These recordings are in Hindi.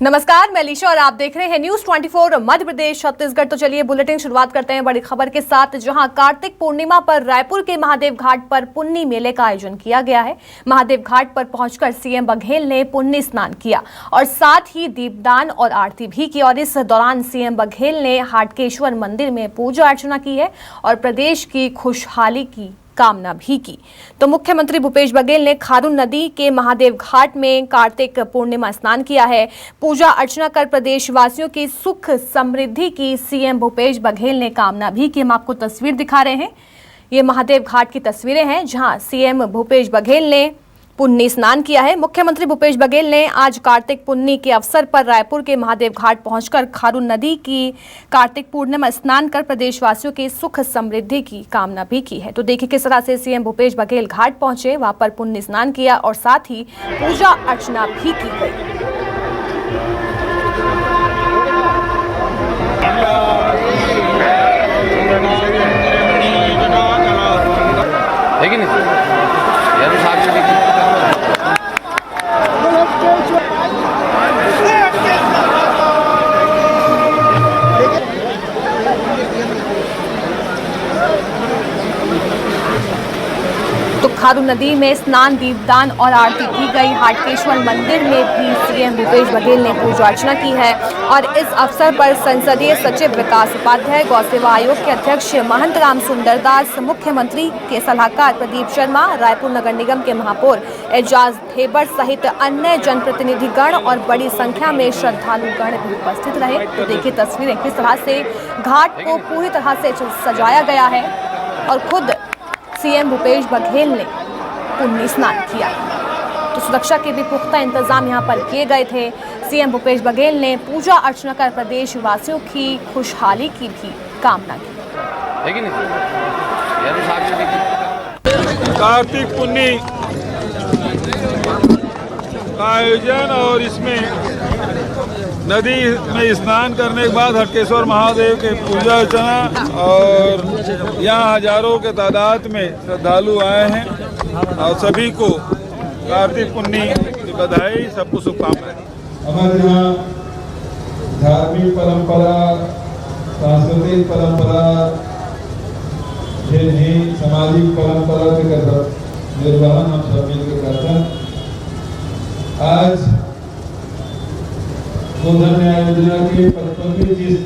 नमस्कार, मैं लीशा और आप देख रहे हैं न्यूज 24 मध्य प्रदेश छत्तीसगढ़। तो चलिए बुलेटिन शुरुआत करते हैं बड़ी खबर के साथ, जहां कार्तिक पूर्णिमा पर रायपुर के महादेव घाट पर पुन्नी मेले का आयोजन किया गया है। महादेव घाट पर पहुंचकर सीएम बघेल ने पुन्नी स्नान किया और साथ ही दीपदान और आरती भी की। और इस दौरान सीएम बघेल ने हाटकेश्वर मंदिर में पूजा अर्चना की है और प्रदेश की खुशहाली की कामना भी की। तो मुख्यमंत्री भूपेश बघेल ने खारून नदी के महादेव घाट में कार्तिक पूर्णिमा स्नान किया है। पूजा अर्चना कर प्रदेशवासियों की सुख समृद्धि की सीएम भूपेश बघेल ने कामना भी की। हम आपको तस्वीर दिखा रहे हैं, ये महादेव घाट की तस्वीरें हैं जहां सीएम भूपेश बघेल ने पुन्नी स्नान किया है। मुख्यमंत्री भूपेश बघेल ने आज कार्तिक पुन्नी के अवसर पर रायपुर के महादेव घाट पहुंचकर खारून नदी की कार्तिक पूर्णिमा स्नान कर प्रदेशवासियों की सुख समृद्धि की कामना भी की है। तो देखिए किस तरह से सीएम भूपेश बघेल घाट पहुंचे, वहां पर पुन्नी स्नान किया और साथ ही पूजा अर्चना भी की गई। तो खारून नदी में स्नान, दीपदान और आरती की गई। हाटकेश्वर मंदिर में भी सीएम भूपेश बघेल ने पूजा अर्चना की है और इस अवसर पर संसदीय सचिव विकास उपाध्याय, गौ सेवा आयोग के अध्यक्ष महंत राम सुंदर दास, मुख्यमंत्री के सलाहकार प्रदीप शर्मा, रायपुर नगर निगम के महापौर एजाज ढेबर सहित अन्य जनप्रतिनिधिगण और बड़ी संख्या में श्रद्धालुगण भी उपस्थित रहे। तो देखिए तस्वीरें किस तरह से घाट को पूरी तरह से सजाया गया है और खुद सीएम भूपेश बघेल ने पुन्नी स्नान किया। तो सुरक्षा के भी पुख्ता इंतजाम यहां पर किए गए थे। सीएम भूपेश बघेल ने पूजा अर्चना कर प्रदेशवासियों की खुशहाली की भी कामना की। कार्तिक पुन्नी का आयोजन और इसमें नदी में स्नान करने के बाद हटकेश्वर महादेव के पूजा अर्चना और यहाँ हजारों के तादाद में श्रद्धालु आए हैं और सभी को कार्तिक पुन्नी की बधाई, सबको शुभकामनाएं। हमारे यहाँ धार्मिक परंपरा, सांस्कृतिक परंपरा, सामाजिक परंपरा के निर्वहन हम सब मिलकर करते हैं। आज गोधन न्याय योजना के 55 किस्त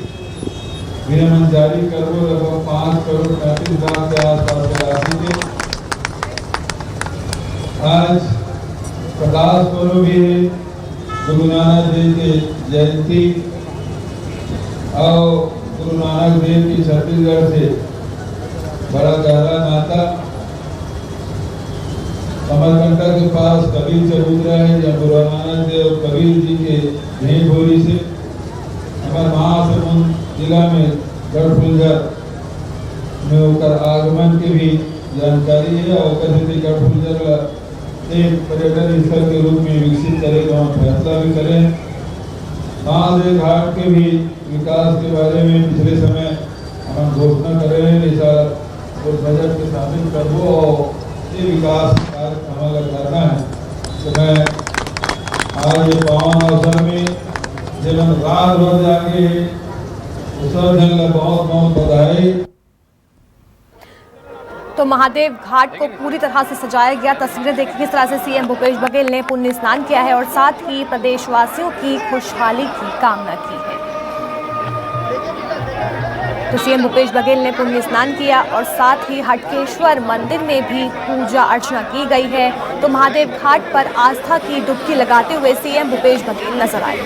गृह जारी करोड़ लगभग 5 करोड़ 35 लाख के आसपास की राशि थे। आज प्रकाश पर्व भी है, गुरु नानक देव की जयंती और गुरु नानक देव की छत्तीसगढ़ से बड़ा गहरा नाता। अमरकंटक के पास कबीर चबूतरा है, जहाँ गुरु नानक देव कबीर जी के भेंट भोरी से हमारे महासमुंद जिला में गढ़फुलझर में होकर आगमन की भी जानकारी है और गढ़फुलझर एक पर्यटन स्थल के रूप में विकसित करेगा, फैसला भी करें। महादेव घाट के भी विकास के बारे में पिछले समय हम घोषणा कर रहे हैं, इस बजट के शामिल करबो और ये विकास कार्य हमारा करना है। तो मैं आज ये पावन अवसर में जब रात भर जाके सब जन का बहुत बहुत बधाई। तो महादेव घाट को पूरी तरह से सजाया गया। तस्वीरें देखिए किस तरह से सीएम भूपेश बघेल ने पुण्य स्नान किया है और साथ ही प्रदेशवासियों की खुशहाली की कामना की है। तो सीएम भूपेश बघेल ने पुण्य स्नान किया और साथ ही हटकेश्वर मंदिर में भी पूजा अर्चना की गई है। तो महादेव घाट पर आस्था की डुबकी लगाते हुए सीएम भूपेश बघेल नजर आए।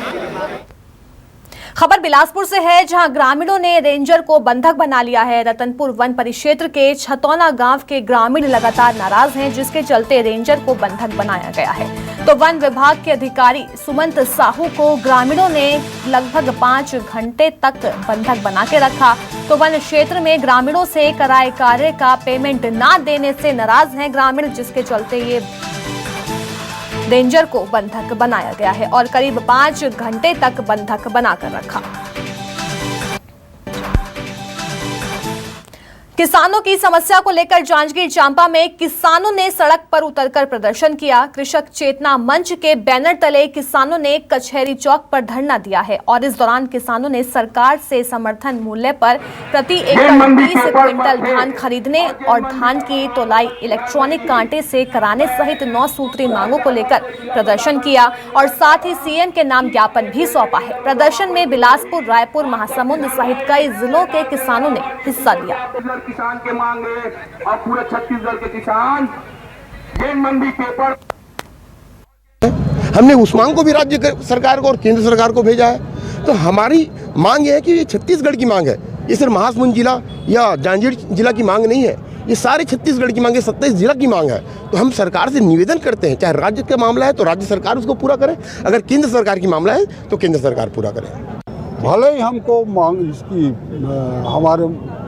खबर बिलासपुर से है, जहां ग्रामीणों ने रेंजर को बंधक बना लिया है। रतनपुर वन परिक्षेत्र के छतौना गांव के ग्रामीण लगातार नाराज हैं, जिसके चलते रेंजर को बंधक बनाया गया है। तो वन विभाग के अधिकारी सुमंत साहू को ग्रामीणों ने लगभग 5 घंटे तक बंधक बना के रखा। तो वन क्षेत्र में ग्रामीणों से कराए कार्य का पेमेंट न देने से नाराज हैं ग्रामीण, जिसके चलते ये रेंजर को बंधक बनाया गया है और करीब 5 घंटे तक बंधक बनाकर रखा। किसानों की समस्या को लेकर जांजगीर चांपा में किसानों ने सड़क पर उतरकर प्रदर्शन किया। कृषक चेतना मंच के बैनर तले किसानों ने कचहरी चौक पर धरना दिया है और इस दौरान किसानों ने सरकार से समर्थन मूल्य पर प्रति एकड़ 20 क्विंटल धान खरीदने और धान की तौलाई इलेक्ट्रॉनिक कांटे से कराने सहित 9 सूत्री मांगों को लेकर प्रदर्शन किया और साथ ही सीएम के नाम ज्ञापन भी सौंपा है। प्रदर्शन में बिलासपुर, रायपुर, महासमुंद सहित कई जिलों के किसानों ने हिस्सा लिया। किसान के मांगे और पूरे छत्तीसगढ़ के किसान ये मंडी पेपर। हमने उस मांग को भी राज्य सरकार को और केंद्र सरकार को भेजा है। तो हमारी मांग ये है कि ये छत्तीसगढ़ की मांग है, ये सिर्फ महासमुंद जिला या जांजगीर जिला की मांग नहीं है, ये सारे छत्तीसगढ़ की मांग है, 27 जिला की मांग है। तो हम सरकार से निवेदन करते हैं, चाहे राज्य का मामला है तो राज्य सरकार उसको पूरा करे, अगर केंद्र सरकार की मामला है तो केंद्र सरकार पूरा करे। भले ही हमको मांग इसकी हमारे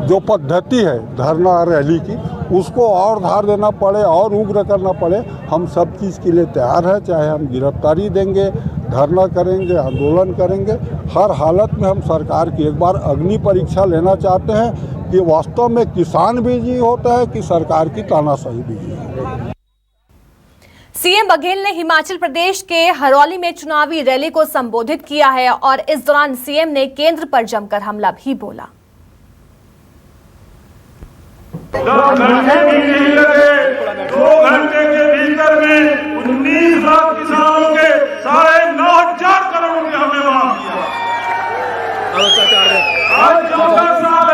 जो पद्धति है धरना रैली की उसको और धार देना पड़े और उग्र करना पड़े, हम सब चीज़ के लिए तैयार है। चाहे हम गिरफ्तारी देंगे, धरना करेंगे, आंदोलन करेंगे, हर हालत में हम सरकार की एक बार अग्नि परीक्षा लेना चाहते हैं कि वास्तव में किसान बिजी होता है कि सरकार की तानाशाही बिजी है। सीएम बघेल ने हिमाचल प्रदेश के हरौली में चुनावी रैली को संबोधित किया है और इस दौरान सीएम ने केंद्र पर जमकर हमला भी बोला। घंटे भी नहीं लगे, 2 घंटे के भीतर में 19 लाख किसानों के 9,500 करोड़ रुपए हमने मांग दिया। आज 14 साल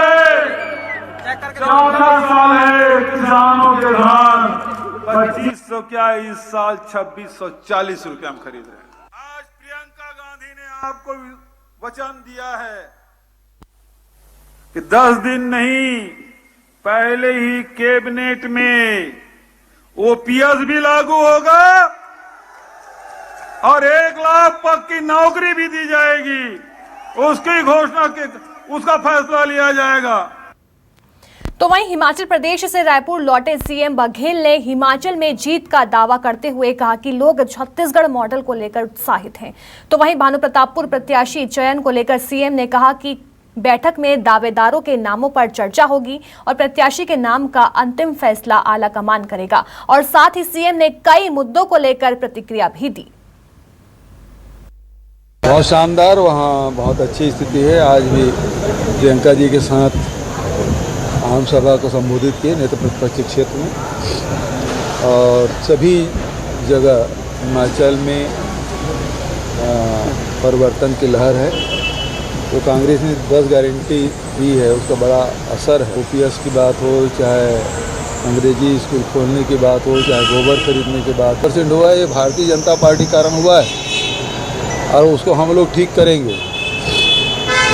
है किसानों के धान 2500 क्या इस साल 2640 रुपए हम खरीद रहे हैं। आज प्रियंका गांधी ने आपको वचन दिया है कि 10 दिन नहीं पहले ही कैबिनेट में ओपीएस भी लागू होगा और 1 लाख पक्की नौकरी भी दी जाएगी, उसकी घोषणा के उसका फैसला लिया जाएगा। तो वहीं हिमाचल प्रदेश से रायपुर लौटे सीएम बघेल ने हिमाचल में जीत का दावा करते हुए कहा कि लोग छत्तीसगढ़ मॉडल को लेकर उत्साहित हैं। तो वहीं भानुप्रतापपुर प्रत्याशी चयन को लेकर सीएम ने कहा कि बैठक में दावेदारों के नामों पर चर्चा होगी और प्रत्याशी के नाम का अंतिम फैसला आला कमान करेगा और साथ ही सीएम ने कई मुद्दों को लेकर प्रतिक्रिया भी दी। बहुत शानदार, वहाँ बहुत अच्छी स्थिति है। आज भी प्रियंका जी के साथ आम सभा को संबोधित किए नेता प्रतिपक्ष क्षेत्र में और सभी जगह हिमाचल में परिवर्तन की लहर है। तो कांग्रेस ने 10 गारंटी दी है, उसका बड़ा असर है। ओपीएस की बात हो, चाहे अंग्रेजी स्कूल खोलने की बात हो, चाहे गोबर खरीदने की बात % हुआ है, ये भारतीय जनता पार्टी कारण हुआ है और उसको हम लोग ठीक करेंगे।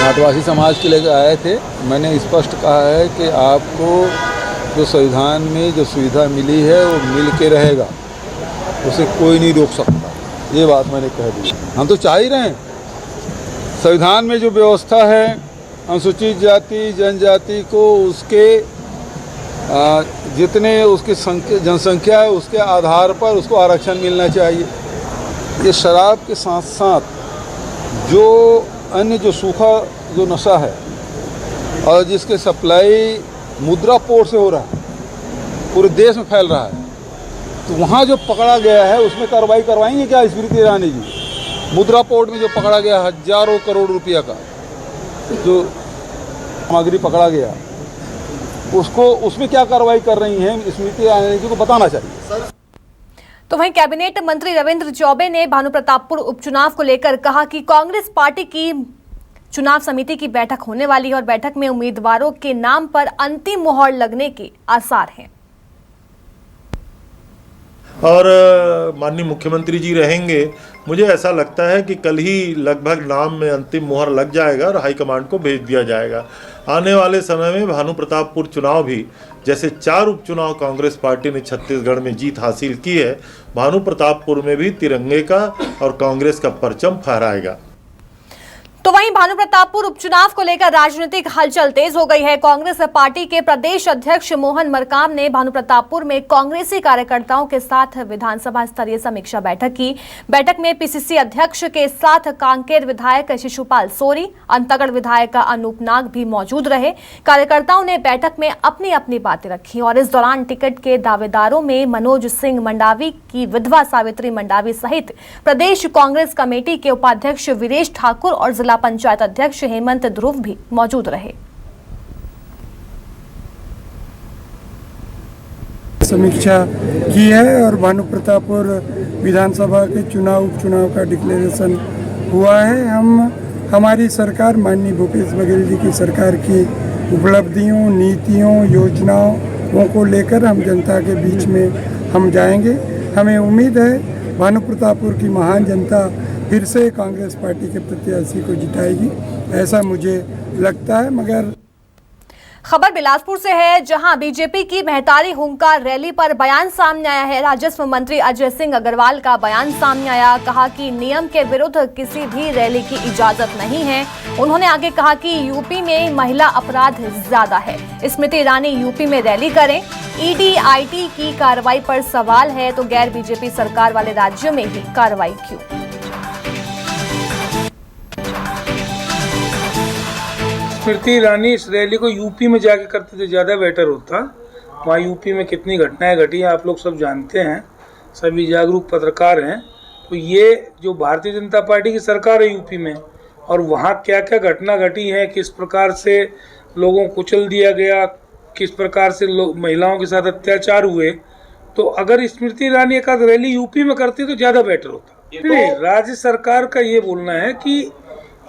आदिवासी समाज के लेकर आए थे, मैंने स्पष्ट कहा है कि आपको जो संविधान में जो सुविधा मिली है वो मिल के रहेगा, उसे कोई नहीं रोक सकता। ये बात मैंने कह दी। हम तो चाह ही रहे हैं संविधान में जो व्यवस्था है अनुसूचित जाति जनजाति को उसके जितने उसकी जनसंख्या है उसके आधार पर उसको आरक्षण मिलना चाहिए। ये शराब के साथ साथ जो अन्य जो सूखा जो नशा है और जिसके सप्लाई मुद्रा पोर्ट से हो रहा है, पूरे देश में फैल रहा है, तो वहाँ जो पकड़ा गया है उसमें कार्रवाई करवाएंगे क्या स्मृति ईरानी जी? मुद्रा पोर्ट में जो पकड़ा गया हजारों करोड़ रुपया का जो सामग्री पकड़ा गया, उसको उसमें क्या कार्रवाई कर रही हैं स्मृति ईरानी जी को बताना चाहिए। तो वहीं कैबिनेट मंत्री रविंद्र चौबे ने भानुप्रतापपुर उपचुनाव को लेकर कहा कि कांग्रेस पार्टी की चुनाव समिति की बैठक होने वाली है और बैठक में उम्मीदवारों के नाम पर अंतिम मुहर लगने के आसार हैं। और माननीय मुख्यमंत्री जी रहेंगे, मुझे ऐसा लगता है कि कल ही लगभग नाम में अंतिम मुहर लग जाएगा और हाईकमांड को भेज दिया जाएगा। आने वाले समय में भानुप्रतापपुर चुनाव भी जैसे 4 उपचुनाव कांग्रेस पार्टी ने छत्तीसगढ़ में जीत हासिल की है, भानुप्रतापपुर में भी तिरंगे का और कांग्रेस का परचम फहराएगा। तो वहीं भानुप्रतापपुर उपचुनाव को लेकर राजनीतिक हलचल तेज हो गई है। कांग्रेस पार्टी के प्रदेश अध्यक्ष मोहन मरकाम ने भानुप्रतापपुर में कांग्रेसी कार्यकर्ताओं के साथ विधानसभा स्तरीय समीक्षा बैठक की। बैठक में पीसीसी अध्यक्ष के साथ कांकेर विधायक शिशुपाल सोरी, अंतागढ़ विधायक अनूप नाग भी मौजूद रहे। कार्यकर्ताओं ने बैठक में अपनी अपनी बातें रखी और इस दौरान टिकट के दावेदारों में मनोज सिंह मंडावी की विधवा सावित्री मंडावी सहित प्रदेश कांग्रेस कमेटी के उपाध्यक्ष वीरेश ठाकुर और जिला पंचायत अध्यक्ष हेमंत ध्रुव भी मौजूद रहे। समीक्षा की है और भानुप्रतापपुर विधानसभा के उपचुनाव का डिक्लेरेशन हुआ है। हमारी सरकार माननीय भूपेश बघेल जी की सरकार की उपलब्धियों, नीतियों, योजनाओं को लेकर हम जनता के बीच में हम जाएंगे। हमें उम्मीद है भानुप्रतापपुर की महान जनता फिर से कांग्रेस पार्टी के प्रत्याशी को जिताएगी, ऐसा मुझे लगता है। मगर खबर बिलासपुर से है, जहां बीजेपी की महतारी हुंकार रैली पर बयान सामने आया है। राजस्व मंत्री अजय सिंह अग्रवाल का बयान सामने आया। कहा कि नियम के विरुद्ध किसी भी रैली की इजाजत नहीं है। उन्होंने आगे कहा कि यूपी में महिला अपराध ज्यादा है। स्मृति ईरानी यूपी में रैली करें। ईडी आईटी की कार्रवाई पर सवाल है तो गैर बीजेपी सरकार वाले राज्यों में ही कार्रवाई क्यों? स्मृति ईरानी इस रैली को यूपी में जाके करते तो ज़्यादा बेटर होता। वहाँ यूपी में कितनी घटनाएं घटी हैं आप लोग सब जानते हैं, सभी जागरूक पत्रकार हैं। तो ये जो भारतीय जनता पार्टी की सरकार है यूपी में, और वहाँ क्या क्या घटना घटी है, किस प्रकार से लोगों को कुचल दिया गया, किस प्रकार से महिलाओं के साथ अत्याचार हुए, तो अगर स्मृति ईरानी एक रैली यूपी में करती तो ज़्यादा बेटर होता। नहीं, राज्य सरकार का ये बोलना है कि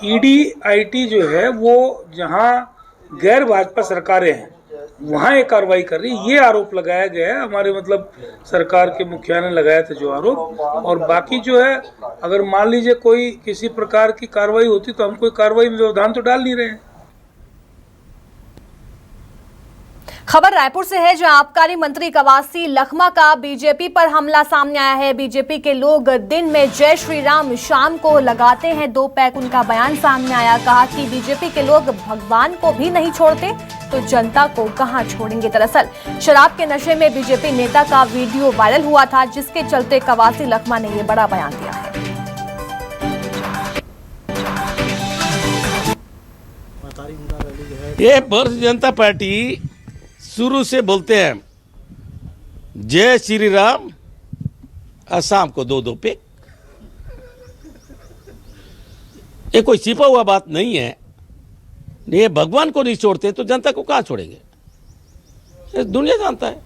ईडी आईटी जो है वो जहां गैर भाजपा सरकारें हैं वहां ये कार्रवाई कर रही है, ये आरोप लगाया गया है। हमारे सरकार के मुखिया ने लगाया था जो आरोप, और बाकी जो है अगर मान लीजिए कोई किसी प्रकार की कार्रवाई होती तो हम कोई कार्रवाई में व्यवधान तो डाल नहीं रहे हैं। खबर रायपुर से है, जहां आबकारी मंत्री कवासी लखमा का बीजेपी पर हमला सामने आया है। बीजेपी के लोग दिन में जय श्री राम, शाम को लगाते हैं 2 पैक। उनका बयान सामने आया। कहा कि बीजेपी के लोग भगवान को भी नहीं छोड़ते तो जनता को कहां छोड़ेंगे। दरअसल शराब के नशे में बीजेपी नेता का वीडियो वायरल हुआ था, जिसके चलते कवासी लखमा ने ये बड़ा बयान दिया है। ये भारतीय जनता पार्टी शुरू से बोलते हैं जय श्री राम, शाम को 2 पैक। ये कोई छिपा हुआ बात नहीं है। ये भगवान को नहीं छोड़ते तो जनता को कहां छोड़ेंगे, ये दुनिया जानता है।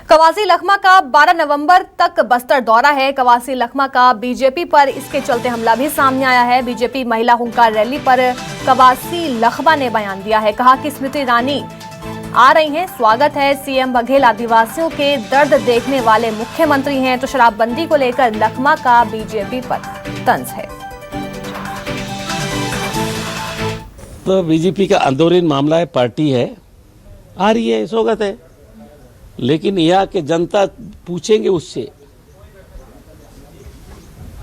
कवासी लखमा का 12 नवंबर तक बस्तर दौरा है। कवासी लखमा का बीजेपी पर इसके चलते हमला भी सामने आया है। बीजेपी महिला हुंकार रैली पर कवासी लखमा ने बयान दिया है। कहा कि स्मृति ईरानी आ रही हैं, स्वागत है। सीएम बघेल आदिवासियों के दर्द देखने वाले मुख्यमंत्री हैं, तो शराबबंदी को लेकर लखमा का बीजेपी पर तंज है। तो बीजेपी का आंदोलन मामला है, पार्टी है, आ रही है, स्वागत है। लेकिन यहाँ के जनता पूछेंगे उससे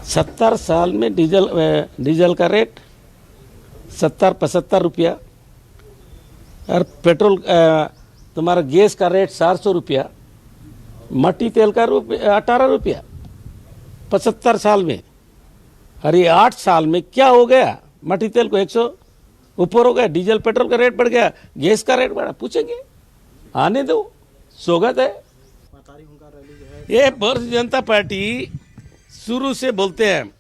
70 साल में डीजल का रेट 70-75 रुपया, और पेट्रोल तुम्हारा गैस का रेट 400 रुपया, मट्टी तेल का 18 रुपया 75 साल में। अरे 8 साल में क्या हो गया? मट्टी तेल को 100 ऊपर हो गया, डीजल पेट्रोल का रेट बढ़ गया, गैस का रेट बढ़ा। पूछेंगे, आने दो, स्वागत है। ये भारतीय जनता पार्टी शुरू से बोलते हैं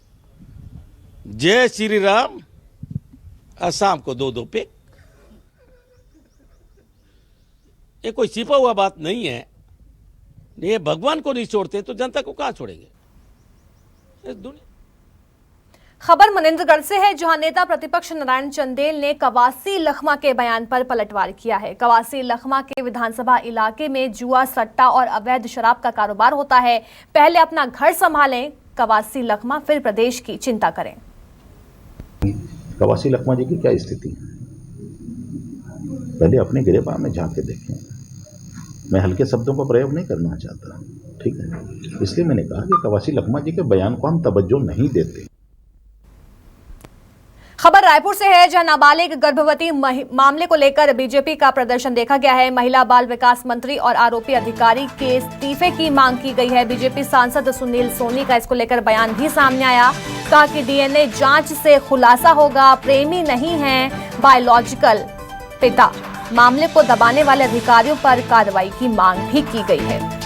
जय श्री राम, शाम को 2 पैक। ये कोई छिपा हुआ बात नहीं है। ये भगवान को नहीं छोड़ते तो जनता को कहां छोड़ेंगे, इस दुनिया। खबर मनेंद्रगढ़ से है, जहां नेता प्रतिपक्ष नारायण चंदेल ने कवासी लखमा के बयान पर पलटवार किया है। कवासी लखमा के विधानसभा इलाके में जुआ, सट्टा और अवैध शराब का कारोबार होता है। पहले अपना घर संभालें कवासी लखमा, फिर प्रदेश की चिंता करें। कवासी लखमा जी की क्या स्थिति है, पहले अपने गिरेबान में झांक के देखें। मैं हल्के शब्दों का प्रयोग नहीं करना चाहता, ठीक है, इसलिए मैंने कहा कि कवासी लखमा जी के बयान को हम तवज्जो नहीं देते। खबर रायपुर से है, जहां नाबालिग गर्भवती मामले को लेकर बीजेपी का प्रदर्शन देखा गया है। महिला बाल विकास मंत्री और आरोपी अधिकारी के इस्तीफे की मांग की गई है। बीजेपी सांसद सुनील सोनी का इसको लेकर बयान भी सामने आया। कहा कि डीएनए जांच से खुलासा होगा, प्रेमी नहीं है बायोलॉजिकल पिता। मामले को दबाने वाले अधिकारियों पर कार्रवाई की मांग भी की गई है।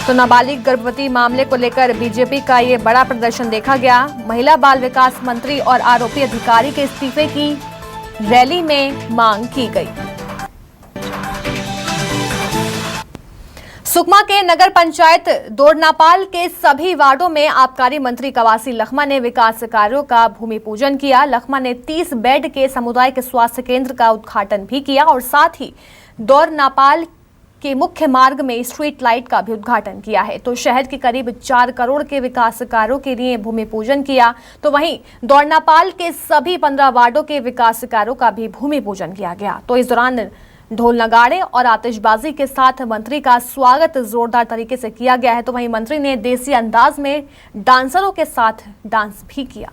तो नाबालिग गर्भवती मामले को लेकर बीजेपी का ये बड़ा प्रदर्शन देखा गया। महिला बाल विकास मंत्री और आरोपी अधिकारी के इस्तीफे की रैली में मांग की गई। सुकमा के नगर पंचायत दोरनापाल के सभी वार्डों में आबकारी मंत्री कवासी लखमा ने विकास कार्यों का भूमि पूजन किया। लखमा ने 30 बेड के सामुदायिक स्वास्थ्य केंद्र का उद्घाटन भी किया और साथ ही दोरनापाल के मुख्य मार्ग में स्ट्रीट लाइट का भी उद्घाटन किया है। तो शहर के करीब 4 करोड़ के विकास कार्यों के लिए भूमि पूजन किया। तो वहीं दोरनापाल के सभी 15 वार्डों के विकास कार्यों का भी भूमि पूजन किया गया। तो इस दौरान ढोल नगाड़े और आतिशबाजी के साथ मंत्री का स्वागत जोरदार तरीके से किया गया है। तो वहीं मंत्री ने देसी अंदाज में डांसरों के साथ डांस भी किया।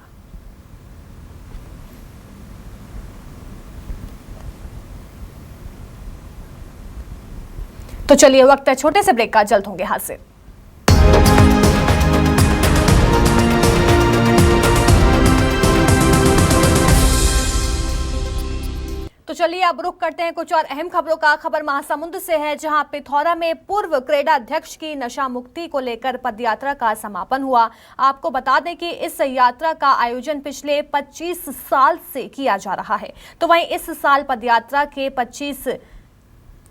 तो चलिए वक्त है छोटे से ब्रेक का, जल्द होंगे हाजिर। तो चलिए अब रुख करते हैं कुछ और अहम खबरों का। खबर महासमुंद से है, जहां पिथौरा में पूर्व क्रेडा अध्यक्ष की नशा मुक्ति को लेकर पदयात्रा का समापन हुआ। आपको बता दें कि इस यात्रा का आयोजन पिछले 25 साल से किया जा रहा है। तो वहीं इस साल पदयात्रा के 25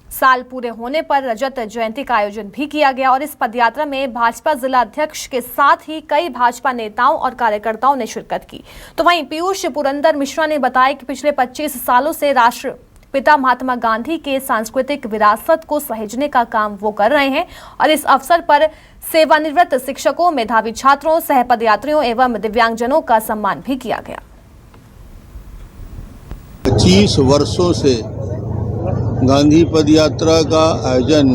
साल पूरे होने पर रजत जयंती का आयोजन भी किया गया और इस पदयात्रा में भाजपा जिला अध्यक्ष के साथ ही कई भाजपा नेताओं और कार्यकर्ताओं ने शिरकत की। तो वहीं पीयूष पुरंदर मिश्रा ने बताया कि पिछले 25 सालों से राष्ट्रपिता महात्मा गांधी के सांस्कृतिक विरासत को सहेजने का काम वो कर रहे हैं और इस अवसर पर सेवानिवृत्त शिक्षकों, मेधावी छात्रों, सहपदयात्रियों एवं दिव्यांगजनों का सम्मान भी किया गया। 25 वर्षों से गांधी पद यात्रा का आयोजन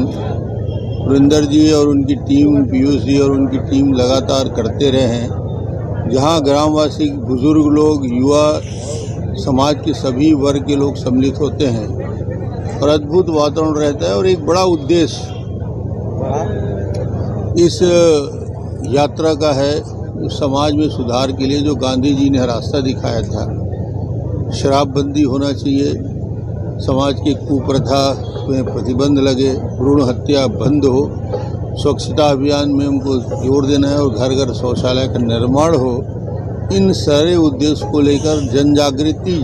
पुरंदर जी और उनकी टीम, पीयूष जी और उनकी टीम लगातार करते रहे हैं, जहां ग्रामवासी, बुजुर्ग लोग, युवा, समाज के सभी वर्ग के लोग सम्मिलित होते हैं और अद्भुत वातावरण रहता है। और एक बड़ा उद्देश्य इस यात्रा का है, समाज में सुधार के लिए जो गांधी जी ने रास्ता दिखाया था। शराबबंदी होना चाहिए, समाज की कुप्रथा में प्रतिबंध लगे, भ्रूण हत्या बंद हो, स्वच्छता अभियान में उनको जोर देना है और घर घर शौचालय का निर्माण हो। इन सारे उद्देश्य को लेकर जन जागृति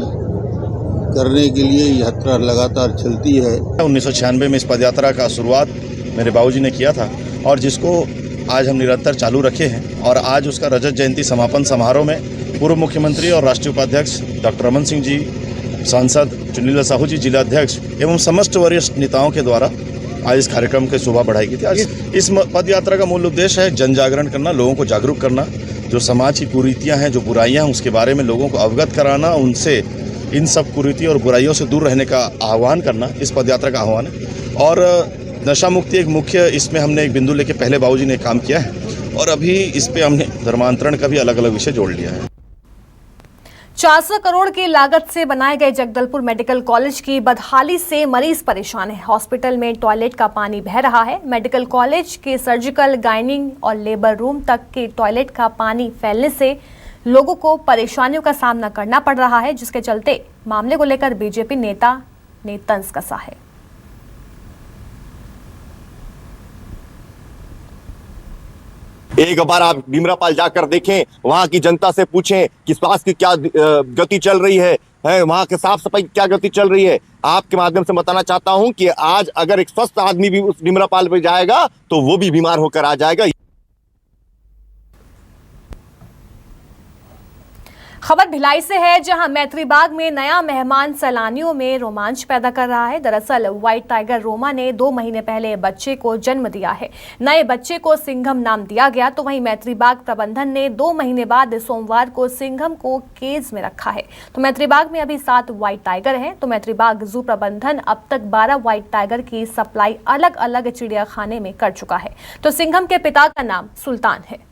करने के लिए यात्रा लगातार चलती है। 1996 में इस पदयात्रा का शुरुआत मेरे बाबूजी ने किया था और जिसको आज हम निरंतर चालू रखे हैं। और आज उसका रजत जयंती समापन समारोह में पूर्व मुख्यमंत्री और राष्ट्रीय उपाध्यक्ष डॉक्टर रमन सिंह जी, सांसद चुनीलाल साहू जी, जिला अध्यक्ष एवं समस्त वरिष्ठ नेताओं के द्वारा आज इस कार्यक्रम की शोभा बढ़ाई गई थी। आज इस पद यात्रा का मूल उद्देश्य है जन जागरण करना, लोगों को जागरूक करना, जो समाज की कुरीतियां हैं, जो बुराइयां हैं, उसके बारे में लोगों को अवगत कराना, उनसे इन सब कुरीतियों और बुराइयों से दूर रहने का आह्वान करना इस पद यात्रा का आह्वान है। और नशा मुक्ति एक मुख्य, इसमें हमने एक बिंदु लेके पहले बाबूजी ने काम किया है और अभी इस पे हमने धर्मांतरण का भी अलग अलग विषय जोड़ लिया है। 400 करोड़ की लागत से बनाए गए जगदलपुर मेडिकल कॉलेज की बदहाली से मरीज परेशान है। हॉस्पिटल में टॉयलेट का पानी बह रहा है। मेडिकल कॉलेज के सर्जिकल, गायनिंग और लेबर रूम तक के टॉयलेट का पानी फैलने से लोगों को परेशानियों का सामना करना पड़ रहा है, जिसके चलते मामले को लेकर बीजेपी नेता ने तंज कसा है। एक बार आप भीमरापाल जाकर देखें, वहां की जनता से पूछें कि स्वास्थ्य की क्या गति चल रही है, वहां के साफ सफाई की क्या गति चल रही है। आपके माध्यम से बताना चाहता हूं कि आज अगर एक स्वस्थ आदमी भी उस भीमरापाल पे जाएगा तो वो भी बीमार होकर आ जाएगा। खबर भिलाई से है, जहां मैत्री बाग में नया मेहमान सैलानियों में रोमांच पैदा कर रहा है। दरअसल व्हाइट टाइगर रोमा ने 2 महीने पहले बच्चे को जन्म दिया है। नए बच्चे को सिंघम नाम दिया गया। तो वहीं मैत्री बाग प्रबंधन ने 2 महीने बाद सोमवार को सिंघम को केज में रखा है। तो मैत्री बाग में अभी 7 व्हाइट टाइगर हैं। तो मैत्री बाग जू प्रबंधन अब तक 12 व्हाइट टाइगर की सप्लाई अलग अलग चिड़ियाखाने में कर चुका है। तो सिंघम के पिता का नाम सुल्तान है।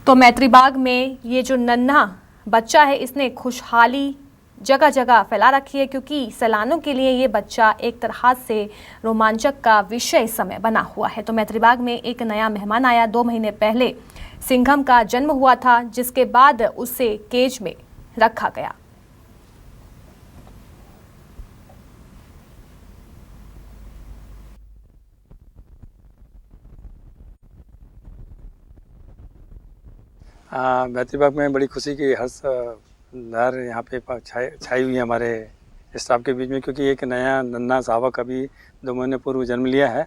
तो मैत्री बाग में ये जो नन्हा बच्चा है, इसने खुशहाली जगह जगह फैला रखी है, क्योंकि सैलानियों के लिए ये बच्चा एक तरह से रोमांचक का विषय इस समय बना हुआ है। तो मैत्री बाग में एक नया मेहमान आया। 2 महीने पहले सिंघम का जन्म हुआ था, जिसके बाद उसे केज में रखा गया। मैत्री बाग में बड़ी खुशी की हर्ष लहर यहाँ पे छाई हुई है हमारे स्टाफ के बीच में, क्योंकि एक नया नन्हा शावक अभी 2 महीने पूर्व जन्म लिया है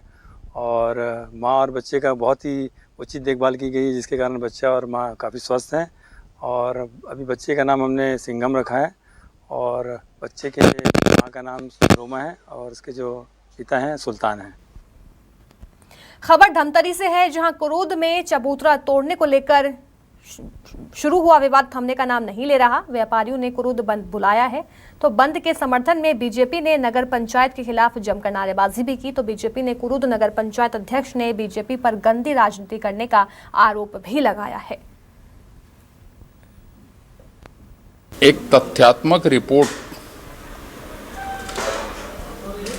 और माँ और बच्चे का बहुत ही उचित देखभाल की गई, जिसके कारण बच्चा और माँ काफ़ी स्वस्थ हैं। और अभी बच्चे का नाम हमने सिंघम रखा है और बच्चे के माँ का नाम रोमा है और उसके जो पिता हैं सुल्तान हैं। खबर धमतरी से है, जहां कुरूद में चबूतरा तोड़ने को लेकर शुरू हुआ विवाद थमने का नाम नहीं ले रहा। व्यापारियों ने कुरूद बंद बुलाया है, तो बंद के समर्थन में बीजेपी ने नगर पंचायत के खिलाफ जमकर नारेबाजी भी की। तो बीजेपी ने कुरूद नगर पंचायत अध्यक्ष ने बीजेपी पर गंदी राजनीति करने का आरोप भी लगाया है। एक तथ्यात्मक रिपोर्ट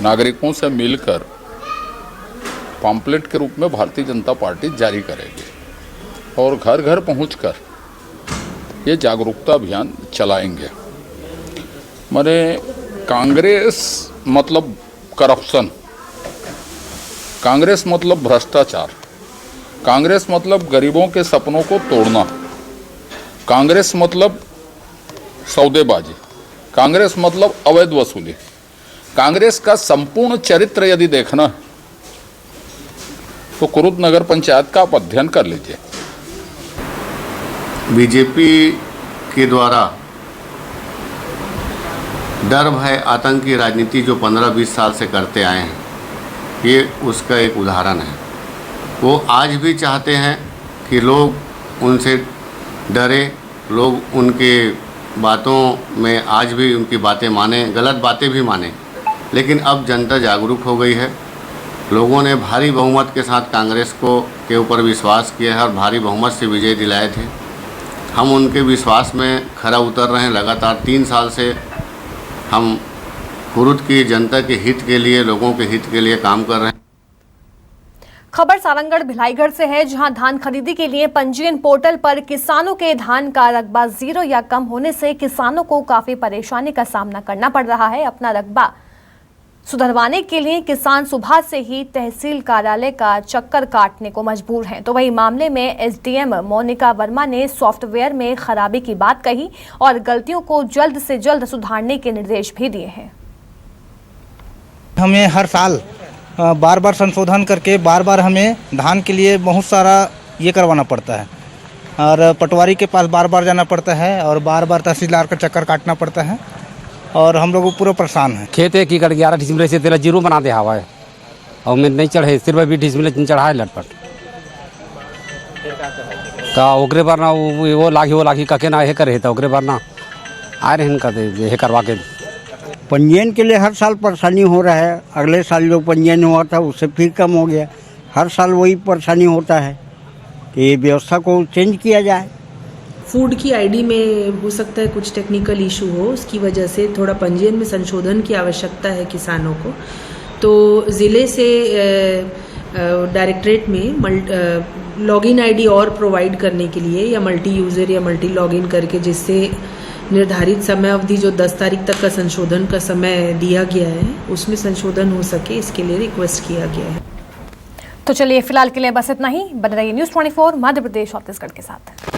नागरिकों से मिलकर पॉम्पलेट के रूप में भारतीय जनता पार्टी जारी करेगी और घर घर पहुंचकर ये जागरूकता अभियान चलाएंगे। माने कांग्रेस मतलब करप्शन, कांग्रेस मतलब भ्रष्टाचार, कांग्रेस मतलब गरीबों के सपनों को तोड़ना, कांग्रेस मतलब सौदेबाजी, कांग्रेस मतलब अवैध वसूली। कांग्रेस का संपूर्ण चरित्र यदि देखना है तो कुरूद नगर पंचायत का आप अध्ययन कर लीजिए। बीजेपी के द्वारा डर भय आतंक की राजनीति जो 15-20 साल से करते आए हैं, ये उसका एक उदाहरण है। वो आज भी चाहते हैं कि लोग उनसे डरे, लोग उनके बातों में आज भी उनकी बातें माने, गलत बातें भी माने। लेकिन अब जनता जागरूक हो गई है। लोगों ने भारी बहुमत के साथ कांग्रेस के ऊपर विश्वास किया है और भारी बहुमत से विजय दिलाए थे। हम उनके विश्वास में खरा उतर रहे हैं। लगातार 3 साल से हम कुरूद की जनता के हित के लिए, लोगों के हित के लिए काम कर रहे हैं। खबर सारंगढ़ भिलाईगढ़ से है, जहां धान खरीदी के लिए पंजीयन पोर्टल पर किसानों के धान का रकबा 0 या कम होने से किसानों को काफी परेशानी का सामना करना पड़ रहा है। अपना रकबा सुधरवाने के लिए किसान सुबह से ही तहसील कार्यालय का चक्कर काटने को मजबूर हैं। तो वही मामले में एसडीएम मोनिका वर्मा ने सॉफ्टवेयर में खराबी की बात कही और गलतियों को जल्द से जल्द सुधारने के निर्देश भी दिए हैं। हमें हर साल बार बार संशोधन करके बार बार हमें धान के लिए बहुत सारा ये करवाना पड़ता है और पटवारी के पास बार बार जाना पड़ता है और बार बार तहसीलदार का चक्कर काटना पड़ता है और हम लोग पूरा परेशान हैं। खेत 1 एकड़ 11 डिसमिल से तेरा 0 बना दे हवा है और मैं नहीं चढ़े, सिर्फ 20 डिसमिल चढ़ाए लटपट का ओकरे बार ना वो लागी कके ना हे करे तो ओकरे बार ना आए रहे कर दे करवा के। पंजीयन के लिए हर साल परेशानी हो रहा है। अगले साल जो पंजीयन हुआ था उससे फिर कम हो गया। हर साल वही परेशानी होता है कि ये व्यवस्था को चेंज किया जाए। फूड की आईडी में हो सकता है कुछ टेक्निकल इशू हो, उसकी वजह से थोड़ा पंजीयन में संशोधन की आवश्यकता है किसानों को। तो ज़िले से डायरेक्टरेट में लॉगिन आईडी और प्रोवाइड करने के लिए या मल्टी यूज़र या मल्टी लॉगिन करके, जिससे निर्धारित समय अवधि जो 10 तारीख तक का संशोधन का समय दिया गया है उसमें संशोधन हो सके, इसके लिए रिक्वेस्ट किया गया है। तो चलिए फिलहाल के लिए बस इतना ही। बने रहिए न्यूज़ 24 मध्य प्रदेश छत्तीसगढ़ के साथ।